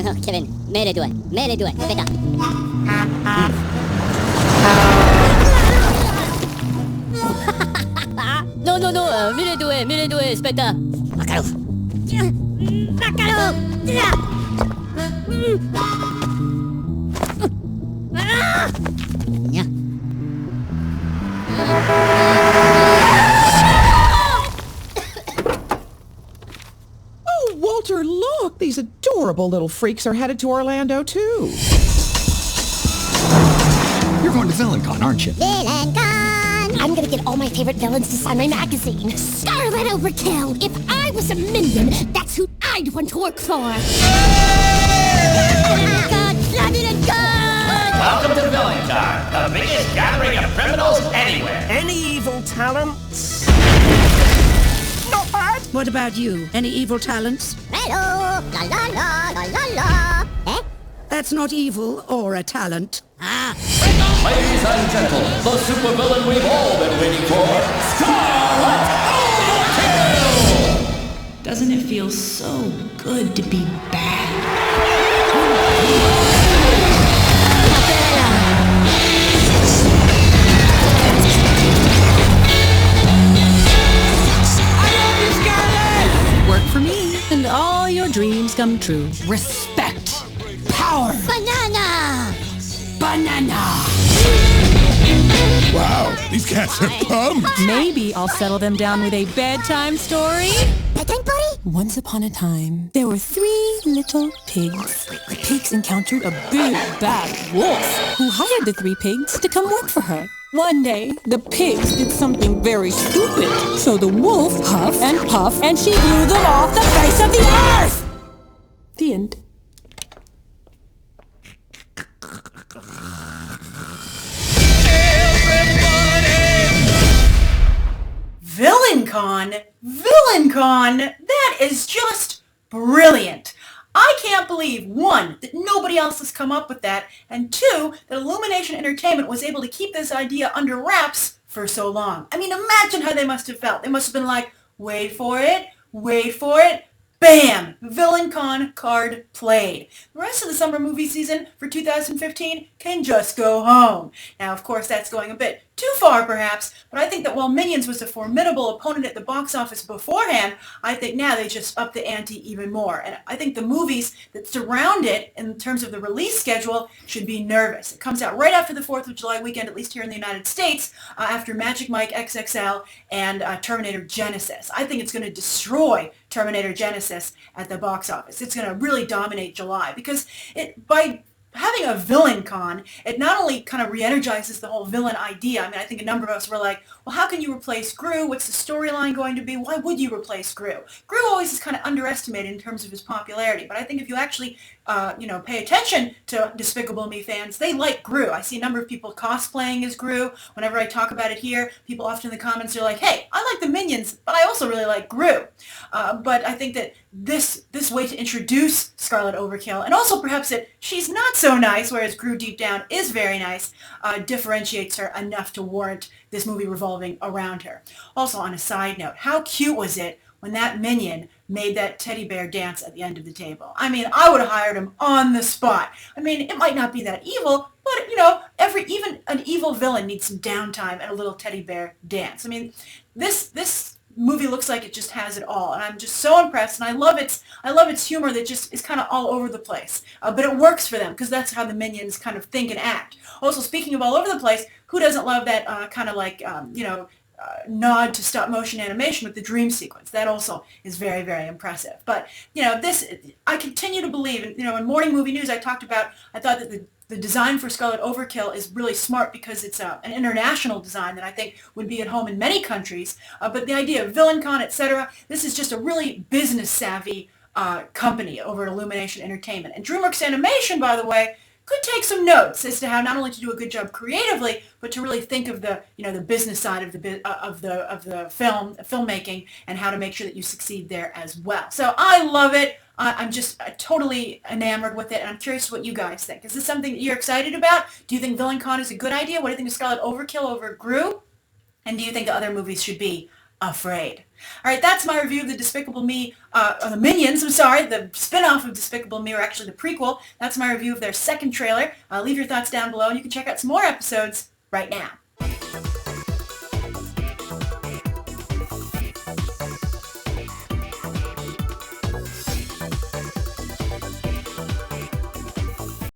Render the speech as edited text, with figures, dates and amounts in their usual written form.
No, Kevin. Me le due, aspetta. No, me le due, aspetta. Maccaro. Maccaro! Oh, Walter, look! These adorable little freaks are headed to Orlando, too. You're going to VillainCon, aren't you? VillainCon! I'm gonna get all my favorite villains to sign my magazine. Scarlet Overkill! If I was a minion, that's who I'd want to work for. God, Welcome to VillainCon, the biggest gathering of criminals anywhere. Any evil talents? Not bad! What about you? Any evil talents? Hello! La la la la la la! Eh? That's not evil or a talent. Ladies and gentlemen, the supervillain we've all been waiting for, Scarlet Overkill! Doesn't it feel so good to be bad? Work for me, and all your dreams come true. Respect. Power. Banana! Banana. Wow, these cats are pumped! Maybe I'll settle them down with a bedtime story. Bedtime party? Once upon a time, there were 3 little pigs. The pigs encountered a big, bad wolf who hired the 3 pigs to come work for her. One day, the pigs did something very stupid. So the wolf huffed and puffed, and she blew them off the face of the earth! The end. VillainCon? VillainCon? That is just brilliant. I can't believe, 1, that nobody else has come up with that, and 2, that Illumination Entertainment was able to keep this idea under wraps for so long. I mean, imagine how they must have felt. They must have been like, wait for it, bam! VillainCon card played. The rest of the summer movie season for 2015 can just go home. Now, of course, that's going a bit too far, perhaps, but I think that while Minions was a formidable opponent at the box office beforehand, I think now they just up the ante even more. And I think the movies that surround it, in terms of the release schedule, should be nervous. It comes out right after the 4th of July weekend, at least here in the United States, after Magic Mike XXL and Terminator Genesis. I think it's going to destroy Terminator Genesis at the box office. It's going to really dominate July because by having a villain con, it not only kind of re-energizes the whole villain idea. I mean, I think a number of us were like, well, how can you replace Gru? What's the storyline going to be? Why would you replace Gru? Gru always is kind of underestimated in terms of his popularity, but I think if you actually, pay attention to Despicable Me fans, they like Gru. I see a number of people cosplaying as Gru. Whenever I talk about it here, people often in the comments are like, hey, I like the Minions, but I also really like Gru. But I think that this way to introduce Scarlet Overkill, and also perhaps that she's not so nice, whereas Gru deep down is very nice, differentiates her enough to warrant this movie revolving around her. Also, on a side note, how cute was it when that minion made that teddy bear dance at the end of the table? I mean, I would have hired him on the spot. I mean, it might not be that evil, but, even an evil villain needs some downtime and a little teddy bear dance. I mean, this movie looks like it just has it all, and I'm just so impressed, and I love its humor that just is kind of all over the place, but it works for them because that's how the Minions kind of think and act. Also, speaking of all over the place, who doesn't love that kind of like nod to stop motion animation with the dream sequence? That also is very, very impressive. But I continue to believe, in Morning Movie News I thought that the design for Scarlet Overkill is really smart because it's an international design that I think would be at home in many countries. But the idea of VillainCon, etc., this is just a really business-savvy company over at Illumination Entertainment. And DreamWorks Animation, by the way, could take some notes as to how not only to do a good job creatively, but to really think of the business side of the filmmaking and how to make sure that you succeed there as well. So I love it. I'm just totally enamored with it, and I'm curious what you guys think. Is this something that you're excited about? Do you think VillainCon is a good idea? What do you think of Scarlet Overkill over Gru? And do you think other movies should be afraid? All right, that's my review of the Despicable Me, or the Minions, I'm sorry, the spin-off of Despicable Me, or actually the prequel. That's my review of their second trailer. Leave your thoughts down below, and you can check out some more episodes right now.